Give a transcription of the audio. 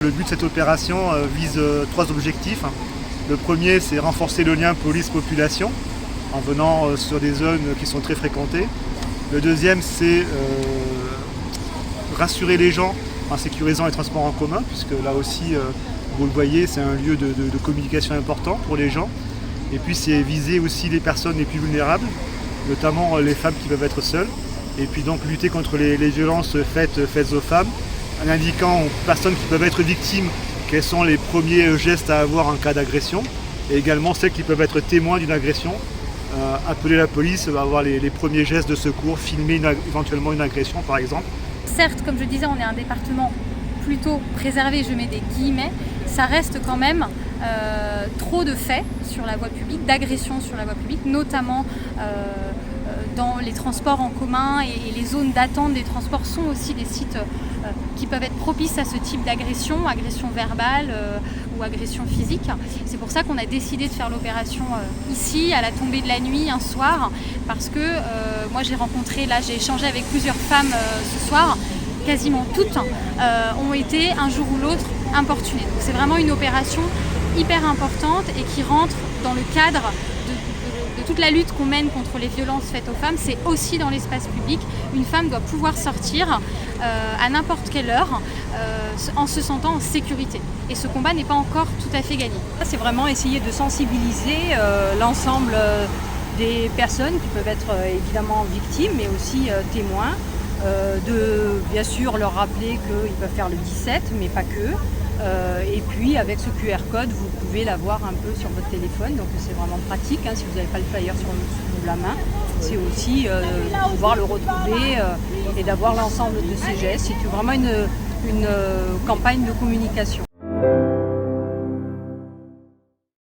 le but de cette opération vise trois objectifs. Le premier, c'est renforcer le lien police-population en venant sur des zones qui sont très fréquentées. Le deuxième, c'est rassurer les gens en sécurisant les transports en commun, puisque là aussi, vous le voyez, c'est un lieu de communication important pour les gens. Et puis c'est viser aussi les personnes les plus vulnérables, notamment les femmes qui peuvent être seules. Et puis donc lutter contre les violences faites aux femmes, en indiquant aux personnes qui peuvent être victimes quels sont les premiers gestes à avoir en cas d'agression, et également celles qui peuvent être témoins d'une agression. Appeler la police, avoir les premiers gestes de secours, filmer éventuellement une agression par exemple. Certes, comme je disais, on est un département plutôt préservé, je mets des guillemets, ça reste quand même trop de faits sur la voie publique, d'agressions sur la voie publique, notamment dans les transports en commun, et les zones d'attente des transports sont aussi des sites qui peuvent être propices à ce type d'agression, agression verbale ou agression physique. C'est pour ça qu'on a décidé de faire l'opération ici, à la tombée de la nuit, un soir, parce que moi j'ai échangé avec plusieurs femmes ce soir, quasiment toutes ont été un jour ou l'autre importunées. Donc c'est vraiment une opération hyper importante et qui rentre dans le cadre de toute la lutte qu'on mène contre les violences faites aux femmes. C'est aussi dans l'espace public. Une femme doit pouvoir sortir à n'importe quelle heure en se sentant en sécurité. Et ce combat n'est pas encore tout à fait gagné. C'est vraiment essayer de sensibiliser l'ensemble des personnes qui peuvent être évidemment victimes, mais aussi témoins. De bien sûr leur rappeler qu'ils peuvent faire le 17, mais pas que. Et puis avec ce QR code, vous pouvez l'avoir un peu sur votre téléphone, donc c'est vraiment pratique si vous n'avez pas le flyer sur la main. C'est aussi pouvoir le retrouver et d'avoir l'ensemble de ces gestes. C'est vraiment une campagne de communication.